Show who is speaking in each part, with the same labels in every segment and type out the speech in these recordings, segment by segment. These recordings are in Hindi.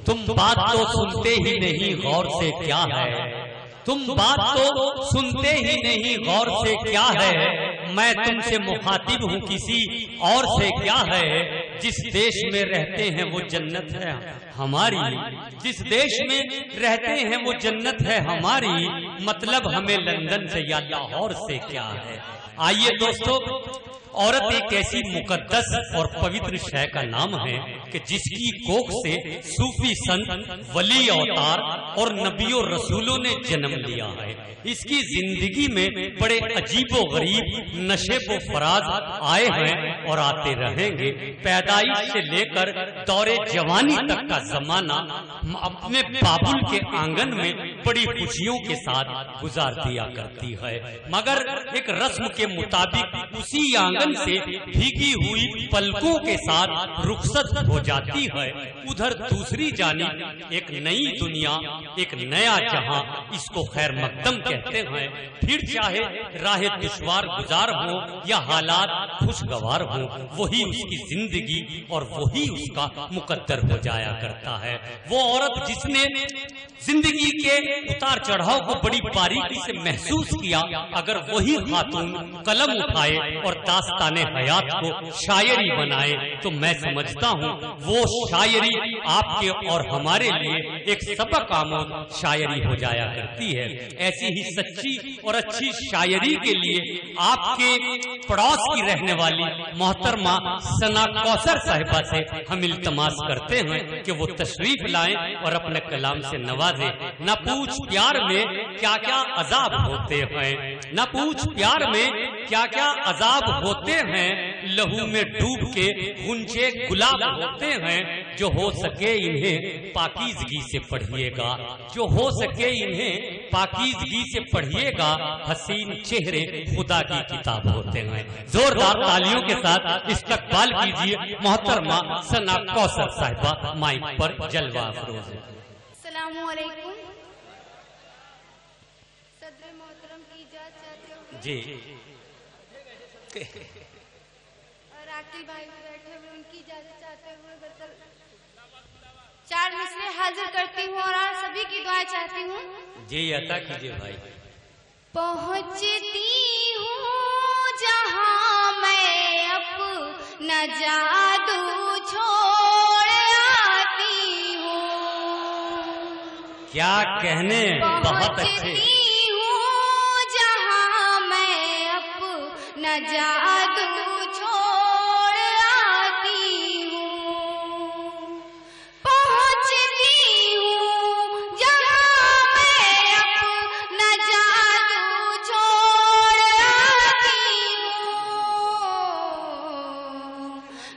Speaker 1: तुम बात तो सुनते ही नहीं गौर से क्या है, तुम बात तो सुनते ही नहीं गौर से क्या है, मैं तुमसे मुखातिब हूँ किसी और से क्या है। जिस देश में रहते हैं वो जन्नत है हमारी, जिस देश में रहते हैं वो जन्नत है हमारी, मतलब हमें लंदन से या लाहौर से क्या है। आइए दोस्तों, औरत एक ऐसी मुकद्दस और पवित्र शय का नाम है कि जिसकी कोख से सूफी संत, वली अवतार और नबियों रसूलों ने जन्म लिया है। इसकी जिंदगी में बड़े अजीबो गरीब नशेबो फराज आए हैं और आते रहेंगे। पैदाइश से लेकर दौरे जवानी तक का जमाना अपने बाबुल के आंगन में बड़ी खुशियों के साथ गुजार दिया करती है, मगर एक रस्म के मुताबिक उसी आंगन से भीगी हुई पलकों के साथ रुखसत हो जाती है। उधर दूसरी जानिब एक नई दुनिया, एक नया जहां, इसको खैर मकदम कहते हैं। फिर चाहे राह दुश्वार गुजार हो या हालात खुशगवार हो, वही उसकी जिंदगी और वही उसका मुकद्दर हो जाया करता है। वो औरत जिसने जिंदगी के उतार चढ़ाव को बड़ी बारीकी से महसूस किया, अगर वही खातून कलम उठाए और दास्ताने हयात को शायरी बनाए तो मैं समझता हूँ वो शायरी आपके और हमारे लिए एक सबक आमोद शायरी हो जाया करती है। ऐसी ही सच्ची और अच्छी शायरी के लिए आपके पड़ोस की रहने वाली मोहतरमा सना कौसर साहिबा से हम इल्तमास करते हैं कि वो तशरीफ लाएं और अपने कलाम से नवाजें। न पूछ प्यार में क्या क्या अजाब होते हैं, न पूछ प्यार में क्या क्या अजाब होते हैं, लहू में डूब के गुंजे गुलाब होते हैं। जो हो सके इन्हें पाकीज़गी से पढ़िएगा, जो हो सके इन्हें पाकीज़गी से पढ़िएगा, हसीन चेहरे खुदा की किताब होते हैं। जोरदार तालियों के साथ इस्तकबाल कीजिए मोहतरमा सना कौसर साहिबा, माइक पर जलवा अफरोज।
Speaker 2: अस्सलामु अलैकुम। सदर मोहतरम की इजाज़त चाहते हो
Speaker 1: जी,
Speaker 2: और आकिल भाई भी बैठे हुए, उनकी इजाजत चाहते हुए बदल 4 मिसरे हाजिर करती हूँ और आप सभी की दुआ चाहती हूँ।
Speaker 1: जी अता कीजिए भाई।
Speaker 2: पहुँचती हूँ जहाँ मैं अपना जादू छोड़ आती हूँ।
Speaker 1: क्या कहने, बहुत अच्छे। न जादू छोड़ आती हूँ, पहुँचती हूँ जहाँ मैं अपना जादू छोड़ आती हूँ।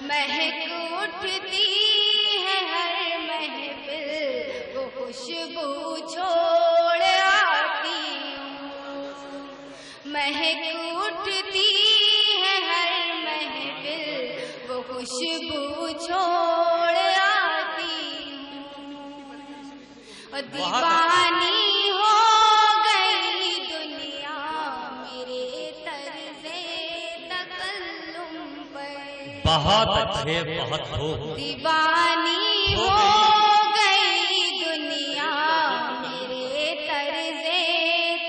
Speaker 1: महक उठती है हर महफिल, वो खुशबू छोड़ आती हूँ। महक उठती खुशबू छोड़ आती हूँ। दीवानी हो गई दुनिया मेरे तर्ज़े तकल्लुम पर। बहुत अच्छे, बहुत हो।
Speaker 2: दीवानी हो गई दुनिया मेरे तर्ज़े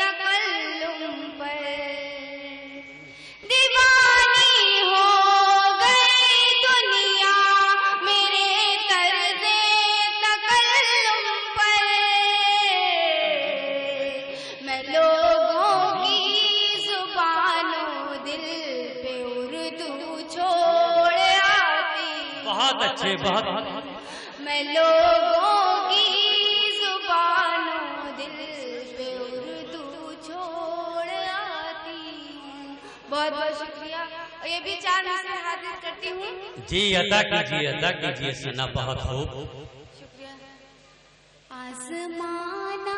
Speaker 2: तकल्लुम पर।
Speaker 1: अच्छे, बहुत।
Speaker 2: मैं लोगों की जुबानों दिल पे उर्दू छोड़ आती हूँ। बहुत बहुत शुक्रिया। और ये भी 4 मिसरे हाजिर करती हूँ।
Speaker 1: जी अदा कीजिए, अदा कीजिए सना, बहुत खूब।
Speaker 2: शुक्रिया। आज़माना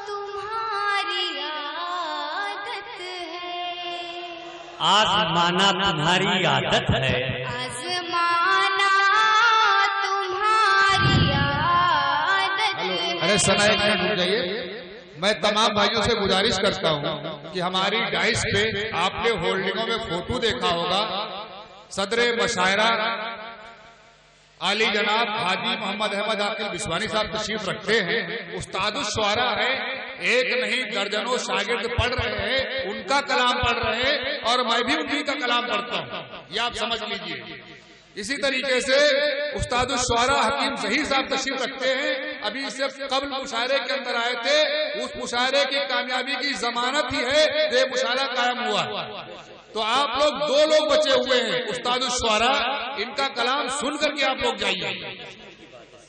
Speaker 2: तुम्हारी आदत है,
Speaker 1: आज़माना तुम्हारी आदत है।
Speaker 3: अरे सना एक मिनट रुक जाइए। मैं तमाम भाइयों से गुजारिश करता हूं कि हमारी डाइस पे आपने होल्डिंगों में फोटो देखा होगा। सदरे मशायरा आली जनाब हाजी मोहम्मद अहमद आकिल बिस्वानी साहब तशरीफ रखते हैं। उस्तादुश शुआरा है, एक नहीं दर्जनों शागिर्द पढ़ रहे हैं, उनका कलाम पढ़ रहे हैं और मैं भी उन्हीं का कलाम पढ़ता हूँ, ये आप समझ लीजिए। इसी तरीके से उस्तादुश शुआरा हकीम ज़हीर साहब तशरीफ रखते हैं। अभी इससे कबल मुशायरे के अंदर आए थे, उस मुशायरे की कामयाबी की जमानत ही है ये मुशायरा कायम हुआ। तो आप लोग 2 लोग बचे हुए हैं, उस्तादुश शुआरा, इनका कलाम सुन करके आप लोग जाइए।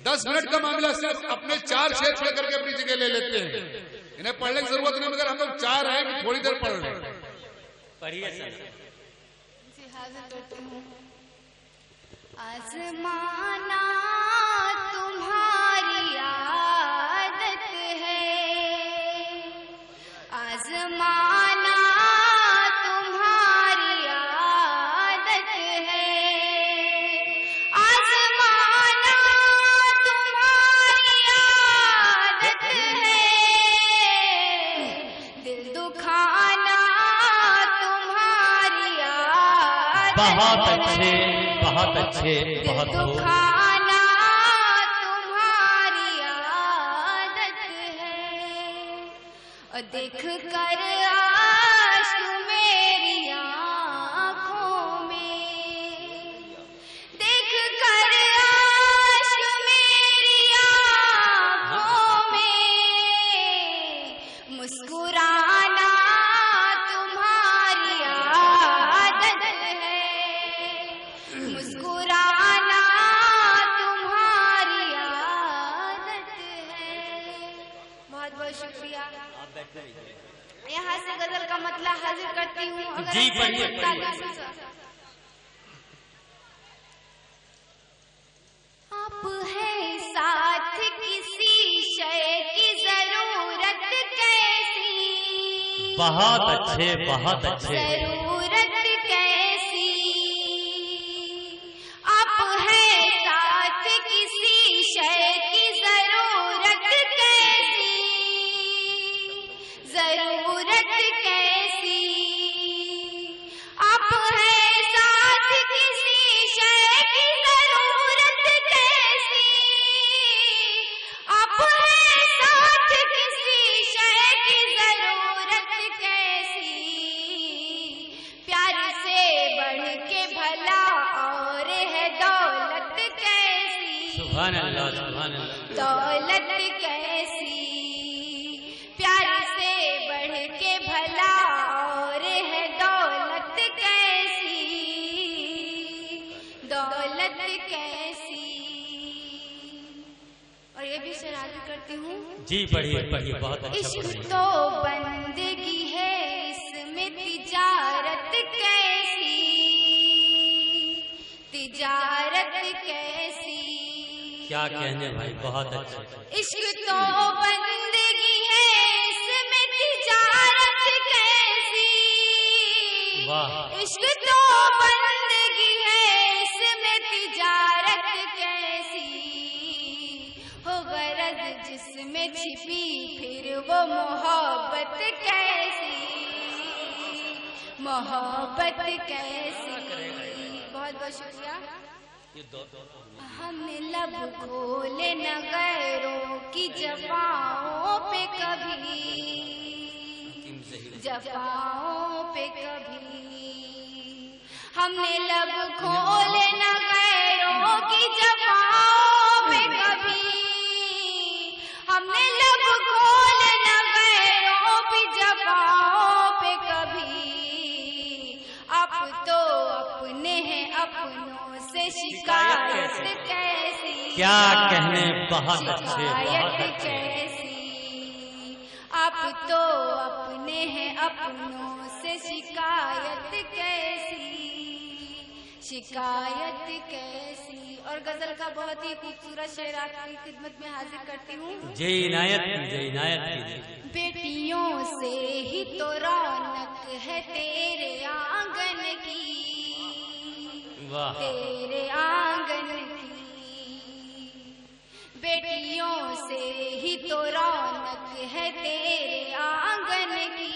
Speaker 3: 10 मिनट का मामला, सिर्फ अपने 4 शेर पढ़ करके अपनी जगह ले लेते हैं। इन्हें पढ़ने की जरूरत नहीं, मगर हम लोग 4 हैं कि थोड़ी देर पढ़ रहे हैं।
Speaker 1: पढ़िए सर।
Speaker 2: आज़माना तुम्हारी आदत है, आज़माना तुम्हारी आदत है, आज़माना तुम्हारी आदत है, दिल दुखाना तुम्हारी आदत है।
Speaker 1: बहुत अच्छे, बहुत अच्छे, बहुत
Speaker 2: दुखाना तुम्हारी आदत है, और देख कर आंसू मेरी आँखों में, देख कर आंसू मेरी आँखों में, मुस्कुराना तुम्हारी आदत है, मुस्कुराना तुम्हारी आदत है। बहुत बहुत शुक्रिया। यहाँ से गजल का मतलब हाजिर करती हूँ। अगर
Speaker 1: जी पढ़िए,
Speaker 2: आप है साथ किसी शय की जरूरत कैसी,
Speaker 1: बहुत अच्छे, बहुत अच्छे।
Speaker 2: जरूरत कैसी, आप है साथ किसी शय की जरूरत कैसी, जरूरत कैसी, आप है साथ किसी शय की जरूरत कैसी, आप है साथ किसी शय की जरूरत कैसी, प्यार से बढ़ के भला और है दौलत कैसी,
Speaker 1: सुभान अल्लाह, सुभान अल्लाह।
Speaker 2: दौलत कैसी, प्यार से बढ़ के भला और है दौलत कैसी, दौलत कैसी। और ये भी शरारत करती हूँ।
Speaker 1: जी पढ़िए, पढ़िए, बहुत अच्छा
Speaker 2: इश्क
Speaker 1: पढ़िए।
Speaker 2: तो बंदगी है, इसमें तिजारत कैसी, तिजारत कैसी,
Speaker 1: क्या कहने भाई, बहुत अच्छे।
Speaker 2: इश्क तो बंदगी है, इसमें तिजारत कैसी,
Speaker 1: वाह।
Speaker 2: इश्क तो बंदगी है, इसमें तिजारत कैसी, हो गरज जिसमें छिपी फिर वो मोहब्बत कैसी, मोहब्बत कैसी। बहुत बहुत शुक्रिया। हमने लब खोले न गैरों की जफाओं पे कभी, जफाओं पे कभी, हमने लब खोले न गैरों की जफाओं पे कभी, हमने लब खोले न गैरों की जफाओं पे कभी, अब तो अपने हैं अपनों से शिकायत कैसी,
Speaker 1: क्या कहने, बहुत अच्छे, बहुत
Speaker 2: शिकायत
Speaker 1: अच्छे।
Speaker 2: कैसी, अब तो अपने हैं अपनों से शिकायत कैसी, शिकायत कैसी। और गजल का बहुत ही खूबसूरत शेर आपकी खिदमत में हाजिर करती हूँ।
Speaker 1: जय इनायत कीजिए, इनायत कीजिए।
Speaker 2: बेटियों से ही तो रौनक है तेरे आंगन की,
Speaker 1: वाह।
Speaker 2: तेरे आंगन की, बेटियों से ही तो रौनक है तेरे आंगन की,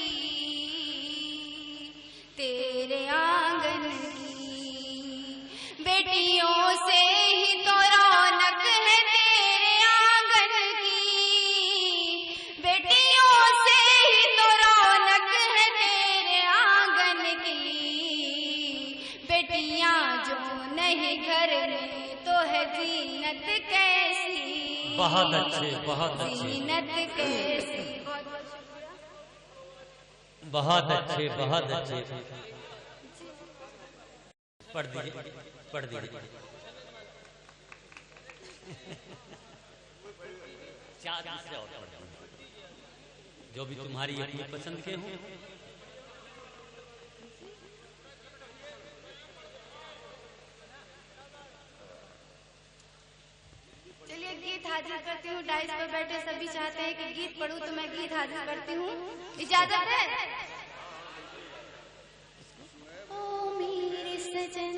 Speaker 2: तेरे आंगन की, बेटियों से ही तो
Speaker 1: बहुत अच्छे, बहुत अच्छे,
Speaker 2: जीनत कैसी।
Speaker 1: बहुत अच्छे, बहुत अच्छे। पढ़ दीजिए, पढ़ दीजिए। चार दूसरे और पढ़ दीजिए, जो भी तुम्हारी अपनी पसंद के हों।
Speaker 2: चलिए गीत हाजिर करती हूँ। डाइस पर बैठे सभी चाहते हैं कि गीत पढ़ूं, तो मैं गीत हाजिर करती हूँ। इजाजत है? ओ मेरे सजन,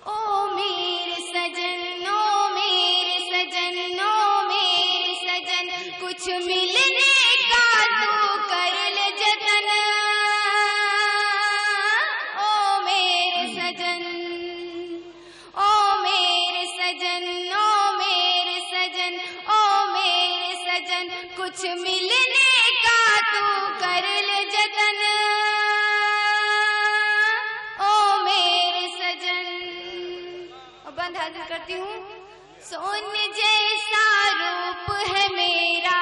Speaker 2: ओ मेरे सजन, ओ मेरे सजन, ओ मेरे सजन, कुछ मिलने का तू कर ले जतन। ओ मेरे सजन, ओ मेरे सजन, ओ मेरे सजन, ओ मेरे सजन, कुछ मिलने का तू कर ले जतन। ओ मेरे सजन। और बंद हाजिर करती हूँ। सोने जैसा रूप है मेरा,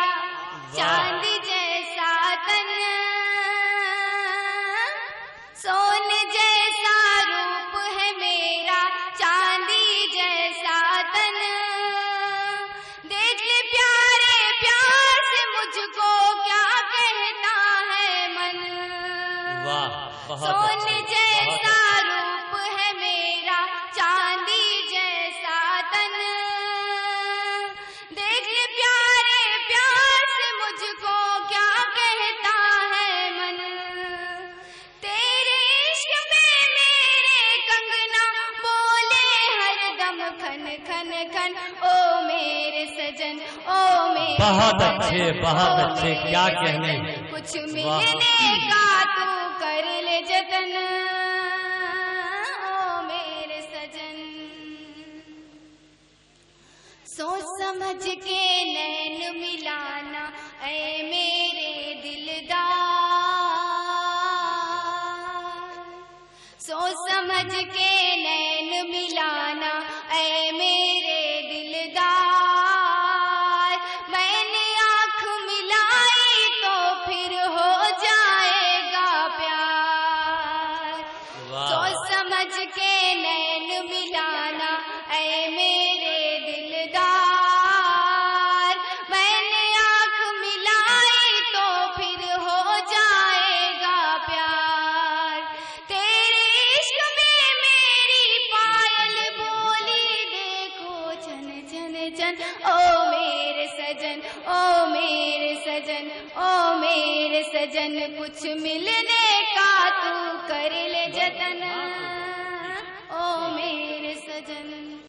Speaker 2: चांदी जैसा तन। सोने जैसा रूप है मेरा, चांदी जैसा तन। देख ले प्यारे प्यार से मुझको क्या कहता है मन।
Speaker 1: वाह, बहुत
Speaker 2: सोने
Speaker 1: अच्छे,
Speaker 2: जैसा रूप है मेरा, चांदी जैसा तन। देख ले प्यारे प्यार से मुझको क्या कहता है मन। तेरे इश्क में मेरे कंगना बोले हरदम खन खन खन। ओ मेरे सजन, ओ मेरे
Speaker 1: बहुत
Speaker 2: सजन,
Speaker 1: अच्छे, बहुत
Speaker 2: ओ
Speaker 1: अच्छे,
Speaker 2: मेरे
Speaker 1: क्या
Speaker 2: सजन,
Speaker 1: कहने।
Speaker 2: कुछ
Speaker 1: वाह।
Speaker 2: मिलने का तू कर ले जतन। ओ मेरे सजन, सोच समझ के नैन मिलाना ऐ मेरे दिलदार। सोच समझ के नैन मिलाना ऐ मेरे दिलदार। मैंने आँख मिलाई तो फिर हो जाएगा प्यार।
Speaker 1: वाह।
Speaker 2: सोच समझ के नैन मिलाना ऐ मेरे दिलदार। मैंने आँख मिलाई तो फिर हो जाएगा प्यार। तेरे इश्क में मेरी पायल बोली देखो छन छन छन। ओ मेरे सजन, ओ मेरे सजन, ओ मेरे सजन, कुछ मिलने का तू कर ले जतन। ओ मेरे सजन।